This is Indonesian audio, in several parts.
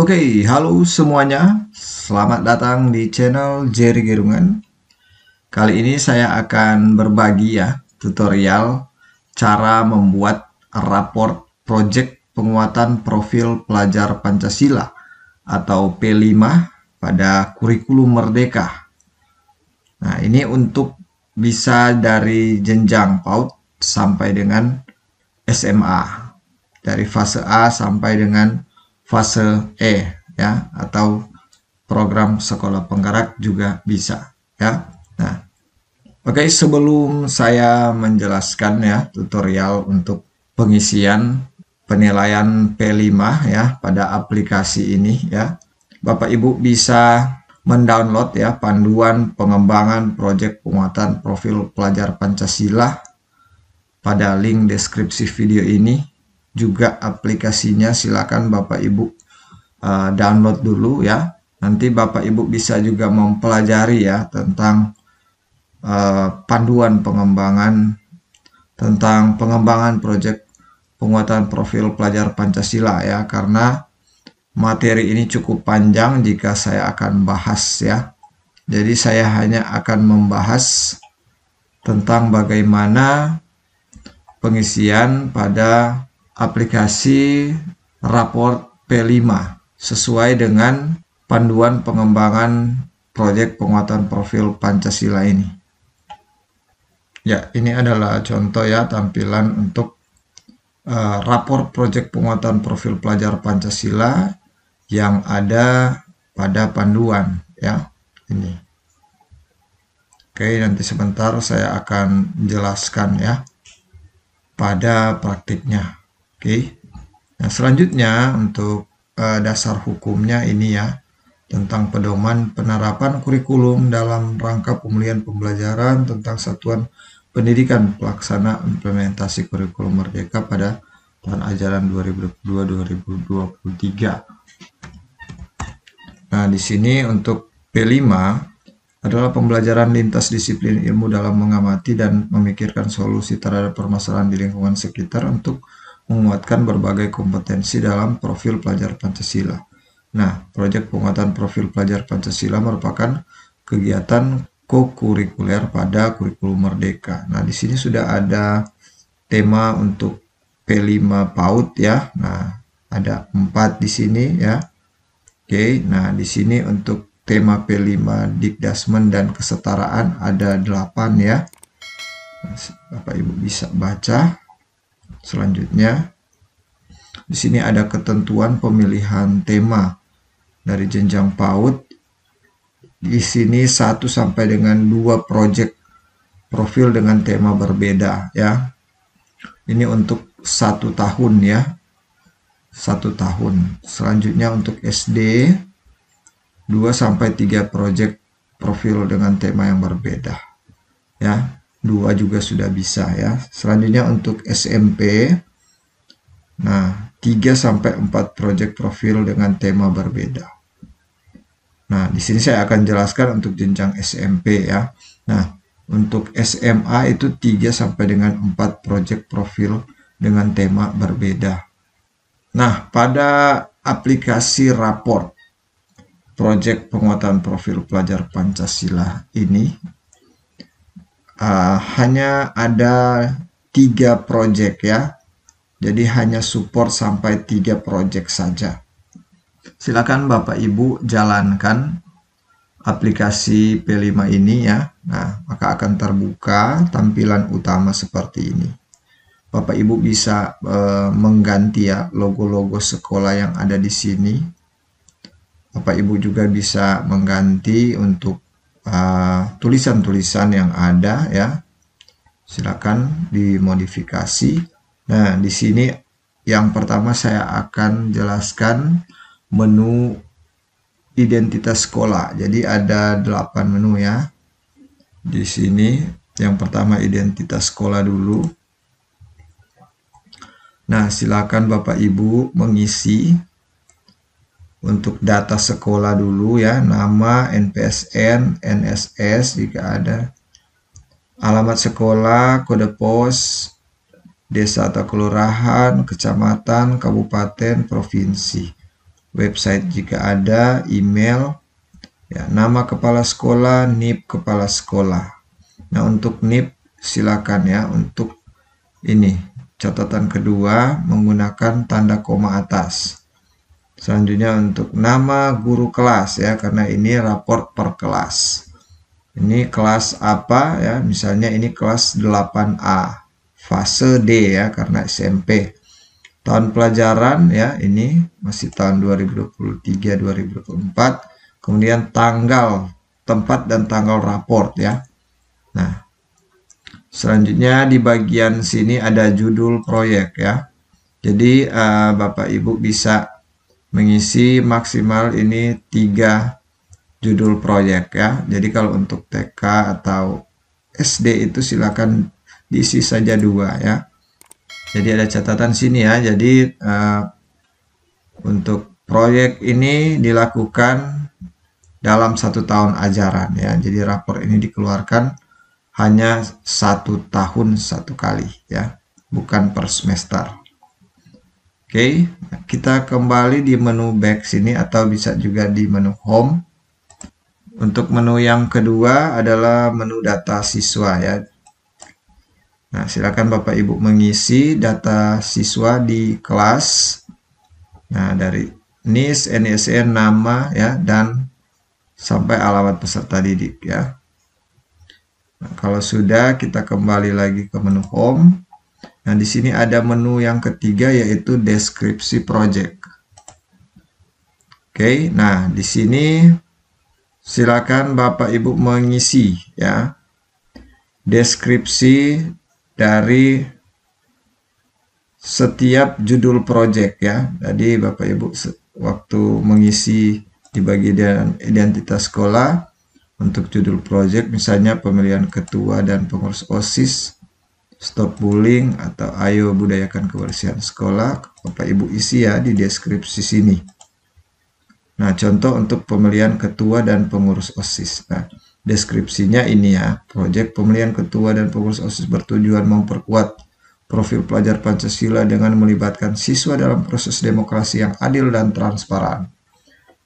Oke, halo semuanya. Selamat datang di channel Jerry Gerungan. Kali ini saya akan berbagi tutorial cara membuat raport project penguatan profil pelajar Pancasila atau P5 pada kurikulum Merdeka. Nah, ini untuk bisa dari jenjang PAUD sampai dengan SMA. Dari fase A sampai dengan fase E atau program sekolah penggerak juga bisa ya. Nah, oke, sebelum saya menjelaskan tutorial untuk pengisian penilaian P5 pada aplikasi ini Bapak Ibu bisa mendownload panduan pengembangan proyek penguatan profil pelajar Pancasila pada link deskripsi video ini. Juga aplikasinya silakan Bapak Ibu download dulu ya. Nanti Bapak Ibu bisa juga mempelajari tentang panduan pengembangan tentang pengembangan proyek penguatan profil pelajar Pancasila ya, karena materi ini cukup panjang jika saya akan bahas ya. Jadi saya hanya akan membahas tentang bagaimana pengisian pada aplikasi raport P5 sesuai dengan panduan pengembangan proyek penguatan profil Pancasila ini. Ya, ini adalah contoh tampilan untuk raport proyek penguatan profil pelajar Pancasila yang ada pada panduan ya. Ini. Oke, nanti sebentar saya akan jelaskan pada praktiknya. Oke. Nah, selanjutnya untuk dasar hukumnya ini tentang pedoman penerapan kurikulum dalam rangka pemulihan pembelajaran tentang satuan pendidikan pelaksana implementasi kurikulum Merdeka pada tahun ajaran 2022-2023. Nah, di sini untuk P5 adalah pembelajaran lintas disiplin ilmu dalam mengamati dan memikirkan solusi terhadap permasalahan di lingkungan sekitar untuk menguatkan berbagai kompetensi dalam profil pelajar Pancasila. Nah, proyek penguatan profil pelajar Pancasila merupakan kegiatan kokurikuler pada kurikulum Merdeka. Nah, di sini sudah ada tema untuk P5 PAUD ya. Nah, ada 4 di sini ya. Oke, nah di sini untuk tema P5 Dikdasmen dan kesetaraan ada 8 ya. Bapak Ibu bisa baca. Selanjutnya di sini ada ketentuan pemilihan tema dari jenjang PAUD. Di sini 1 sampai dengan 2 proyek profil dengan tema berbeda ya. Ini untuk 1 tahun ya. 1 tahun. Selanjutnya untuk SD 2 sampai 3 proyek profil dengan tema yang berbeda ya. 2 juga sudah bisa ya. Selanjutnya untuk SMP, nah 3 sampai 4 proyek profil dengan tema berbeda. Nah, di sini saya akan jelaskan untuk jenjang SMP ya. Nah, untuk SMA itu 3 sampai dengan 4 proyek profil dengan tema berbeda. Nah, pada aplikasi raport proyek penguatan profil pelajar Pancasila ini hanya ada 3 proyek ya. Jadi hanya support sampai 3 proyek saja. Silakan Bapak Ibu jalankan aplikasi P5 ini ya. Nah, maka akan terbuka tampilan utama seperti ini. Bapak Ibu bisa mengganti logo-logo sekolah yang ada di sini. Bapak Ibu juga bisa mengganti untuk tulisan-tulisan yang ada ya. Silakan dimodifikasi. Nah, di sini yang pertama saya akan jelaskan menu identitas sekolah. Jadi ada 8 menu ya. Di sini yang pertama identitas sekolah dulu. Nah, silakan Bapak Ibu mengisi untuk data sekolah dulu ya, nama, NPSN, NSS jika ada, alamat sekolah, kode pos, desa atau kelurahan, kecamatan, kabupaten, provinsi. website jika ada, email, ya, nama kepala sekolah, NIP kepala sekolah. Nah, untuk NIP silakan ya, untuk ini catatan kedua menggunakan tanda koma atas. Selanjutnya untuk nama guru kelas ya, karena ini raport per kelas. Ini kelas apa ya, misalnya ini kelas 8A, fase D ya, karena SMP. Tahun pelajaran ya, ini masih tahun 2023-2024. Kemudian tanggal, tempat dan tanggal raport ya. Nah, selanjutnya di bagian sini ada judul proyek ya. Jadi Bapak Ibu bisa mengisi maksimal ini 3 judul proyek ya. Jadi kalau untuk TK atau SD itu silakan diisi saja 2 ya. Jadi ada catatan sini ya. Jadi untuk proyek ini dilakukan dalam 1 tahun ajaran ya. Jadi rapor ini dikeluarkan hanya 1 tahun 1 kali ya, bukan per semester. Oke, kita kembali di menu back sini atau bisa juga di menu home. Untuk menu yang kedua adalah menu data siswa ya. Nah, silakan Bapak Ibu mengisi data siswa di kelas. Nah, dari NIS, NISN, nama ya, dan sampai alamat peserta didik ya. Nah, kalau sudah, kita kembali lagi ke menu home. Nah, di sini ada menu yang ketiga yaitu deskripsi project. Oke, nah di sini silakan Bapak Ibu mengisi ya deskripsi dari setiap judul project ya. Jadi Bapak Ibu waktu mengisi di bagian identitas sekolah untuk judul project, misalnya pemilihan ketua dan pengurus OSIS, stop bullying, atau ayo budayakan kebersihan sekolah, Bapak Ibu isi ya di deskripsi sini. Nah, contoh untuk pemilihan ketua dan pengurus OSIS. Nah, deskripsinya ini ya, proyek pemilihan ketua dan pengurus OSIS bertujuan memperkuat profil pelajar Pancasila dengan melibatkan siswa dalam proses demokrasi yang adil dan transparan.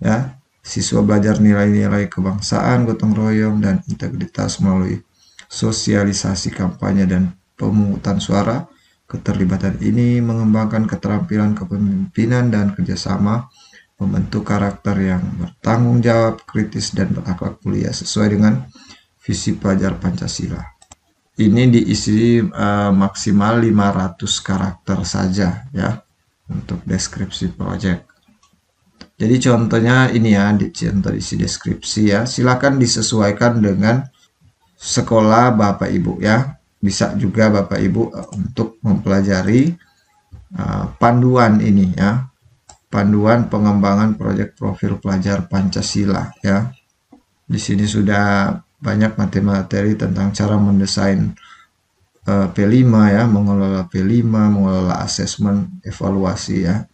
Ya, siswa belajar nilai-nilai kebangsaan, gotong royong, dan integritas melalui sosialisasi, kampanye, dan pemungutan suara. Keterlibatan ini mengembangkan keterampilan kepemimpinan dan kerjasama, membentuk karakter yang bertanggung jawab, kritis, dan berakhlak mulia sesuai dengan visi pelajar Pancasila. Ini diisi maksimal 500 karakter saja ya untuk deskripsi project. Jadi contohnya ini ya, contoh isi deskripsi ya. Silakan disesuaikan dengan sekolah Bapak Ibu ya. Bisa juga Bapak Ibu untuk mempelajari panduan ini ya. Panduan pengembangan proyek profil pelajar Pancasila ya. Di sini sudah banyak materi tentang cara mendesain P5 ya, mengelola P5, mengelola asesmen, evaluasi ya,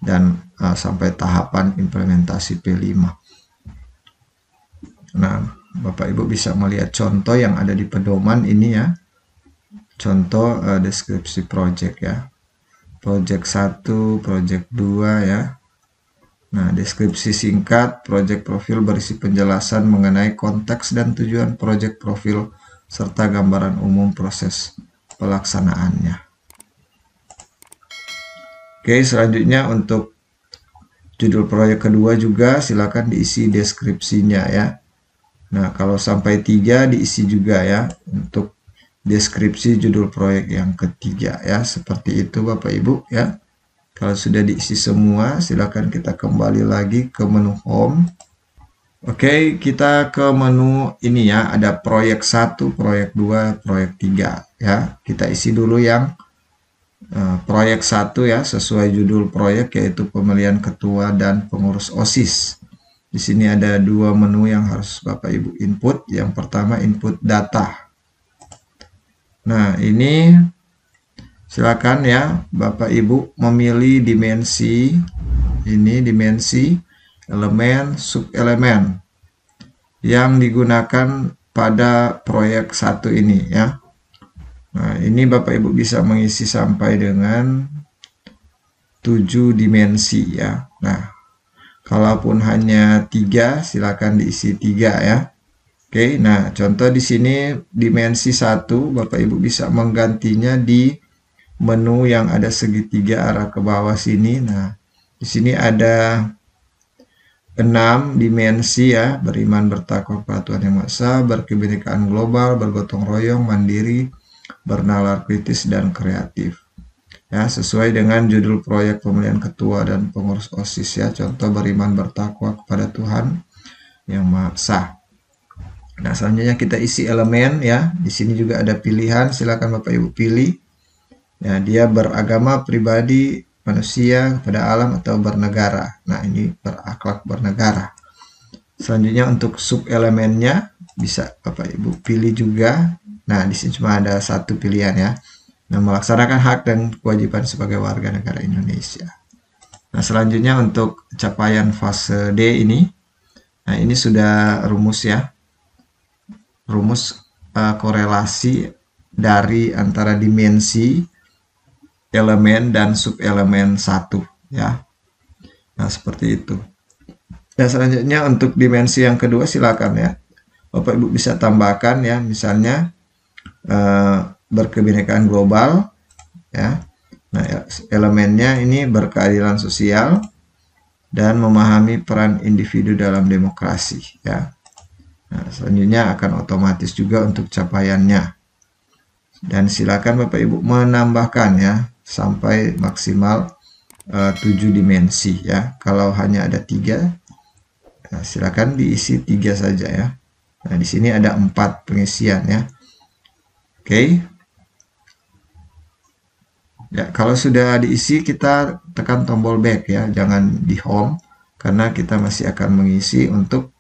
dan sampai tahapan implementasi P5. Nah, Bapak Ibu bisa melihat contoh yang ada di pedoman ini ya. Contoh deskripsi project ya. Project 1, project 2 ya. Nah, deskripsi singkat project profil berisi penjelasan mengenai konteks dan tujuan project profil serta gambaran umum proses pelaksanaannya. Oke, selanjutnya untuk judul proyek kedua juga silakan diisi deskripsinya ya. Nah, kalau sampai 3 diisi juga ya untuk deskripsi judul proyek yang ketiga ya. Seperti itu Bapak Ibu ya. Kalau sudah diisi semua, silakan kita kembali lagi ke menu home. Oke, kita ke menu ini ya, ada proyek 1, proyek 2, proyek 3 ya. Kita isi dulu yang proyek 1 ya, sesuai judul proyek yaitu pemilihan ketua dan pengurus OSIS. Di sini ada 2 menu yang harus Bapak Ibu input. Yang pertama input data. Nah, ini silakan ya Bapak Ibu memilih dimensi, ini dimensi, elemen, subelemen yang digunakan pada proyek 1 ini ya. Nah, ini Bapak Ibu bisa mengisi sampai dengan 7 dimensi ya. Nah, Kalaupun hanya 3, silakan diisi 3 ya. Oke, nah contoh di sini dimensi 1, Bapak Ibu bisa menggantinya di menu yang ada segitiga arah ke bawah sini. Nah, di sini ada 6 dimensi ya, beriman, bertakwa kepada Tuhan Yang Maha Esa, berkebinekaan global, bergotong royong, mandiri, bernalar kritis, dan kreatif. Ya, sesuai dengan judul proyek pemilihan ketua dan pengurus OSIS ya, contoh beriman, bertakwa kepada Tuhan Yang Maha Esa. Nah, selanjutnya kita isi elemen ya. Di sini juga ada pilihan, silakan Bapak Ibu pilih. Ya, dia beragama, pribadi, manusia, kepada alam, atau bernegara. Nah, ini berakhlak bernegara. Selanjutnya untuk sub elemennya bisa Bapak Ibu pilih juga. Nah, di sini cuma ada satu pilihan ya. Nah, melaksanakan hak dan kewajiban sebagai warga negara Indonesia. Nah, selanjutnya untuk capaian fase D ini. Nah, ini sudah rumus ya. Rumus korelasi dari antara dimensi elemen dan subelemen 1 ya. Nah, seperti itu. Dan selanjutnya untuk dimensi yang kedua silakan ya. Bapak Ibu bisa tambahkan ya, misalnya berkebinekaan global ya. Nah, elemennya ini berkeadilan sosial dan memahami peran individu dalam demokrasi ya. Nah, selanjutnya akan otomatis juga untuk capaiannya. Dan silakan Bapak Ibu menambahkan ya sampai maksimal 7 dimensi ya. Kalau hanya ada 3, nah, silakan diisi 3 saja ya. Nah, di sini ada 4 pengisian ya. Oke. Ya, kalau sudah diisi kita tekan tombol back ya, jangan di home karena kita masih akan mengisi untuk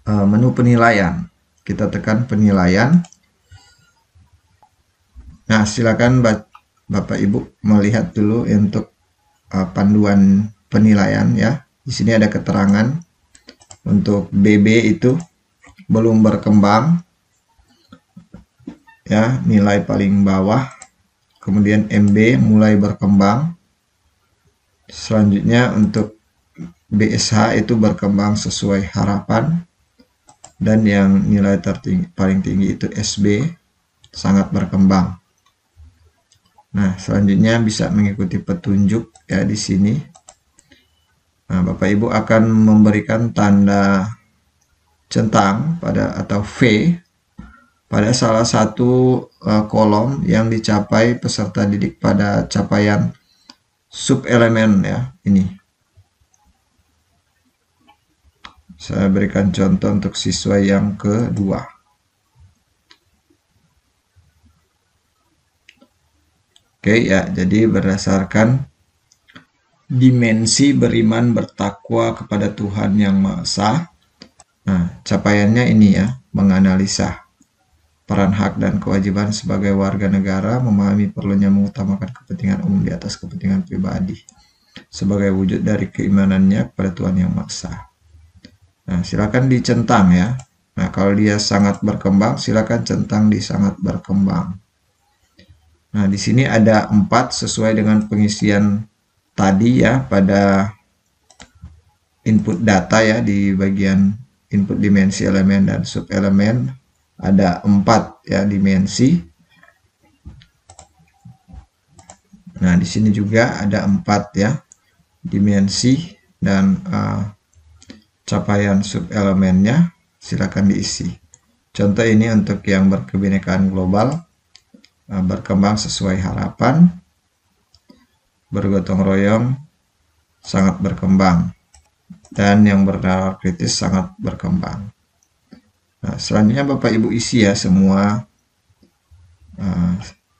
menu penilaian. Kita tekan penilaian. Nah, silakan Bapak Ibu melihat dulu untuk panduan penilaian ya. Di sini ada keterangan untuk BB itu belum berkembang ya, nilai paling bawah. Kemudian MB mulai berkembang. Selanjutnya untuk BSH itu berkembang sesuai harapan. Dan yang nilai paling tinggi itu SB sangat berkembang. Nah, selanjutnya bisa mengikuti petunjuk ya di sini. Nah, Bapak Ibu akan memberikan tanda centang pada atau V pada salah satu kolom yang dicapai peserta didik pada capaian subelemen ya ini. Saya berikan contoh untuk siswa yang kedua. Oke ya, jadi berdasarkan dimensi beriman bertakwa kepada Tuhan Yang Maha Esa. Nah, capaiannya ini ya, menganalisa peran hak dan kewajiban sebagai warga negara, memahami perlunya mengutamakan kepentingan umum di atas kepentingan pribadi sebagai wujud dari keimanannya kepada Tuhan Yang Maha Esa. Nah, silakan dicentang ya. Nah, kalau dia sangat berkembang, silakan centang di sangat berkembang. Nah, di sini ada 4 sesuai dengan pengisian tadi ya pada input data ya, di bagian input dimensi elemen dan subelemen ada 4 ya dimensi. Nah, di sini juga ada 4 ya dimensi dan capaian subelemennya silakan diisi. Contoh ini untuk yang berkebinekaan global, berkembang sesuai harapan, bergotong royong, sangat berkembang, dan yang bernalar kritis sangat berkembang. Nah, selanjutnya Bapak Ibu isi ya semua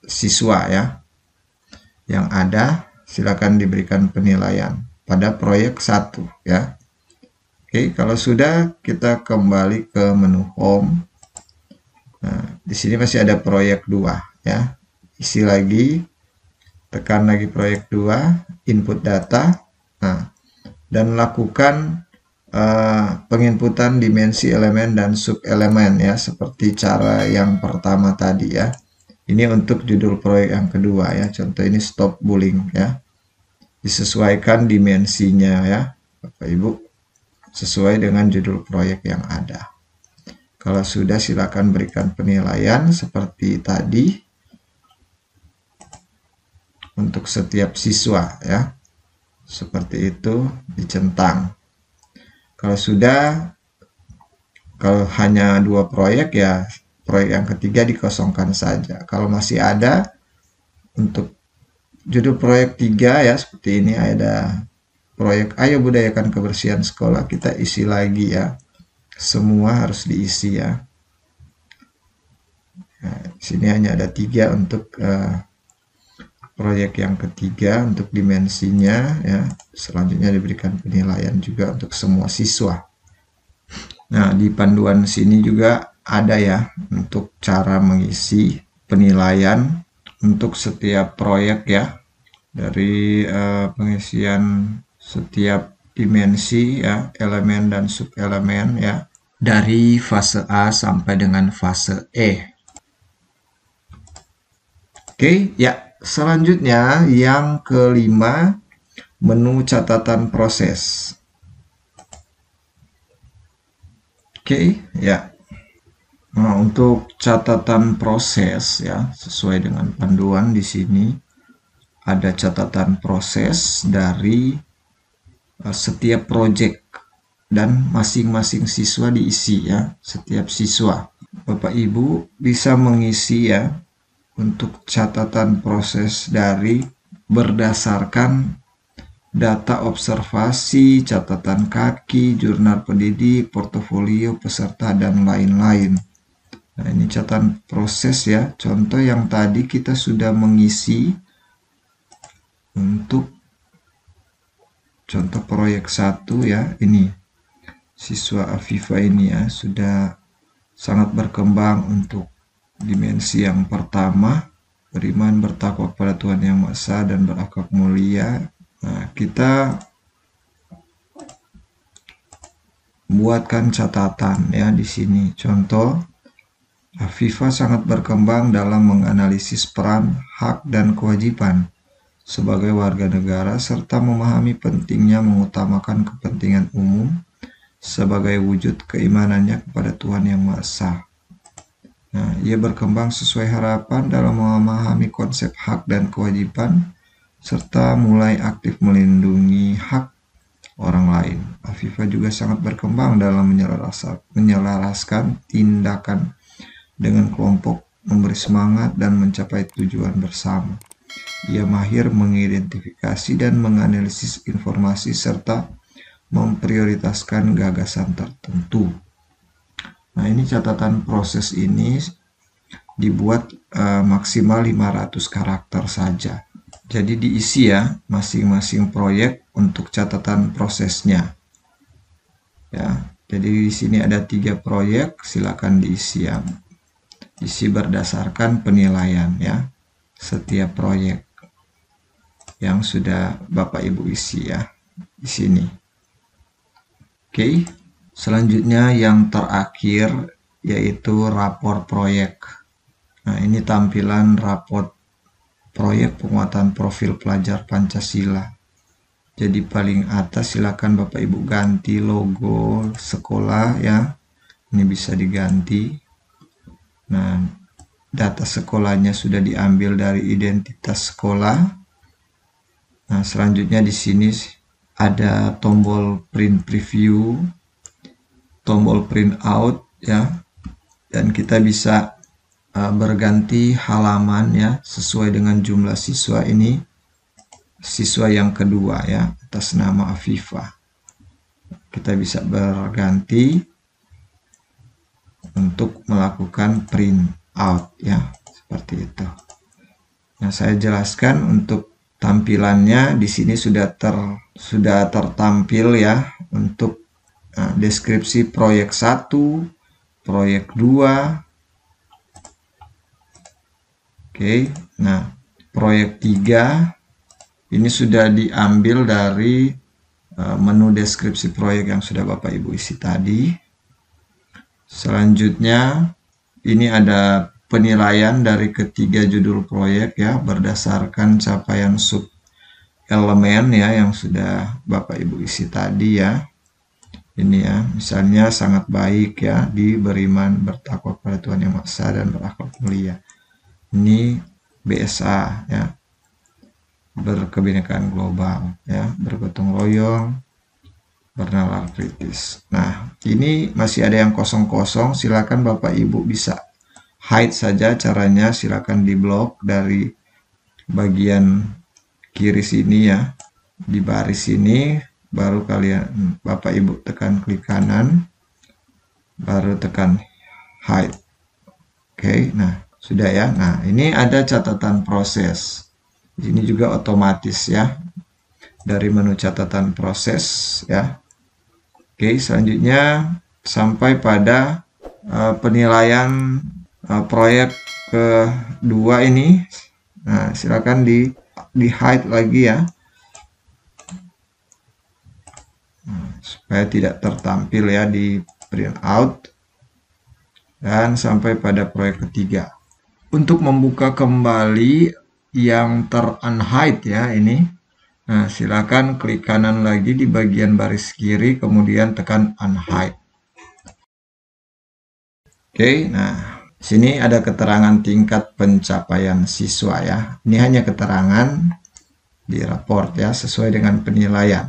siswa ya yang ada, silakan diberikan penilaian pada proyek 1 ya. Oke, kalau sudah kita kembali ke menu home. Nah, di sini masih ada proyek 2 ya. Isi lagi, tekan lagi proyek 2, input data. Nah, dan lakukan penginputan dimensi elemen dan subelemen ya, seperti cara yang pertama tadi ya. Ini untuk judul proyek yang kedua ya. Contoh ini stop bullying ya. disesuaikan dimensinya ya Bapak Ibu, sesuai dengan judul proyek yang ada. Kalau sudah, silakan berikan penilaian seperti tadi untuk setiap siswa ya. Seperti itu dicentang. Kalau sudah, kalau hanya 2 proyek ya proyek yang ketiga dikosongkan saja. Kalau masih ada untuk judul proyek 3 ya seperti ini, ada proyek Ayo Budayakan Kebersihan Sekolah, kita isi lagi ya. Semua harus diisi ya. Nah, sini hanya ada 3 untuk proyek yang ketiga untuk dimensinya ya. Selanjutnya diberikan penilaian juga untuk semua siswa. Nah, di panduan sini juga ada ya untuk cara mengisi penilaian untuk setiap proyek ya. Dari pengisian setiap dimensi ya, elemen dan subelemen ya, dari fase A sampai dengan fase E. Oke, ya. Selanjutnya yang kelima, menu catatan proses. Oke, ya. Nah, untuk catatan proses ya, sesuai dengan panduan di sini ada catatan proses dari setiap proyek dan masing-masing siswa diisi ya, setiap siswa. Bapak Ibu bisa mengisi ya untuk catatan proses dari berdasarkan data observasi, catatan kaki, jurnal pendidik, portofolio peserta, dan lain-lain. Nah, ini catatan proses ya. Contoh yang tadi kita sudah mengisi untuk contoh proyek 1 ya, ini siswa Afifa ini ya sudah sangat berkembang untuk dimensi yang pertama, beriman bertakwa kepada Tuhan Yang Maha Esa dan berakhlak mulia. Nah, kita buatkan catatan ya di sini. Contoh, Afifa sangat berkembang dalam menganalisis peran, hak, dan kewajiban sebagai warga negara serta memahami pentingnya mengutamakan kepentingan umum sebagai wujud keimanannya kepada Tuhan Yang Maha Esa. Nah, ia berkembang sesuai harapan dalam memahami konsep hak dan kewajiban serta mulai aktif melindungi hak orang lain. Afifa juga sangat berkembang dalam menyelaraskan tindakan dengan kelompok, memberi semangat dan mencapai tujuan bersama. Ia mahir mengidentifikasi dan menganalisis informasi serta memprioritaskan gagasan tertentu. Nah, ini catatan proses ini dibuat maksimal 500 karakter saja. Jadi diisi ya masing-masing proyek untuk catatan prosesnya. Ya, jadi di sini ada 3 proyek, silakan diisi ya. Isi berdasarkan penilaian ya. Setiap proyek yang sudah Bapak Ibu isi ya di sini. Oke, selanjutnya yang terakhir yaitu rapor proyek. Nah, ini tampilan rapor proyek penguatan profil pelajar Pancasila. Jadi paling atas silakan Bapak Ibu ganti logo sekolah ya. Ini bisa diganti. Nah, data sekolahnya sudah diambil dari identitas sekolah. Nah, selanjutnya di sini ada tombol print preview, tombol print out ya. Dan kita bisa berganti halaman ya sesuai dengan jumlah siswa. Ini siswa yang kedua ya atas nama Afifa. Kita bisa berganti untuk melakukan print out ya seperti itu. Nah, saya jelaskan untuk tampilannya di sini sudah tertampil ya untuk deskripsi proyek 1, proyek 2. Oke, nah proyek 3 ini sudah diambil dari menu deskripsi proyek yang sudah Bapak Ibu isi tadi. Selanjutnya ini ada penilaian dari ketiga judul proyek ya berdasarkan capaian sub elemen ya yang sudah Bapak Ibu isi tadi ya. Ini ya, misalnya sangat baik ya, beriman, bertakwa kepada Tuhan Yang Maha Esa dan berakhlak mulia. Ini BSA ya, berkebinekaan global ya, bergotong royong, bernalar kritis. Nah, ini masih ada yang kosong-kosong, silakan Bapak Ibu bisa hide saja caranya, silakan di blok dari bagian kiri sini ya, di baris ini. Baru kalian Bapak Ibu tekan klik kanan, baru tekan hide. Oke, nah sudah ya. Nah, ini ada catatan proses. Ini juga otomatis ya, dari menu catatan proses ya. Oke, selanjutnya sampai pada penilaian proyek kedua ini. Nah, silakan di hide lagi ya, supaya tidak tertampil ya di print out, dan sampai pada proyek ketiga. Untuk membuka kembali yang ter-unhide ya ini, nah silakan klik kanan lagi di bagian baris kiri, kemudian tekan unhide. Oke, nah sini ada keterangan tingkat pencapaian siswa ya. Ini hanya keterangan di raport ya, sesuai dengan penilaian.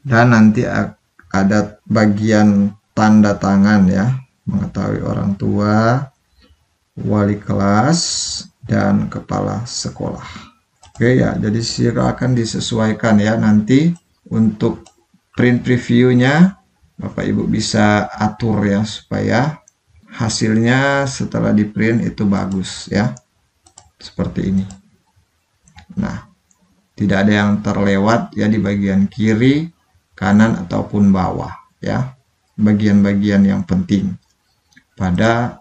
Dan nanti ada bagian tanda tangan ya, mengetahui orang tua, wali kelas, dan kepala sekolah. Oke ya, jadi silakan disesuaikan ya, nanti untuk print previewnya Bapak Ibu bisa atur ya, supaya hasilnya setelah di print itu bagus ya, seperti ini. Nah, tidak ada yang terlewat ya di bagian kiri, kanan ataupun bawah ya, bagian-bagian yang penting pada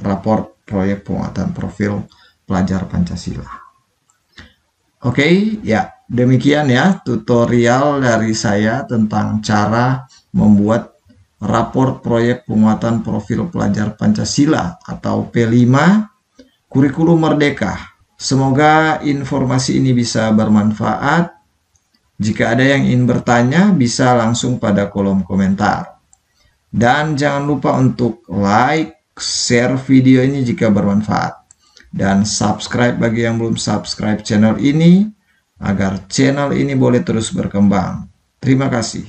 raport proyek penguatan profil pelajar Pancasila. Oke, ya demikian ya tutorial dari saya tentang cara membuat raport proyek penguatan profil pelajar Pancasila atau P5 Kurikulum Merdeka. Semoga informasi ini bisa bermanfaat. Jika ada yang ingin bertanya, bisa langsung pada kolom komentar. Dan jangan lupa untuk like, share video ini jika bermanfaat. Dan subscribe bagi yang belum subscribe channel ini, agar channel ini boleh terus berkembang. Terima kasih.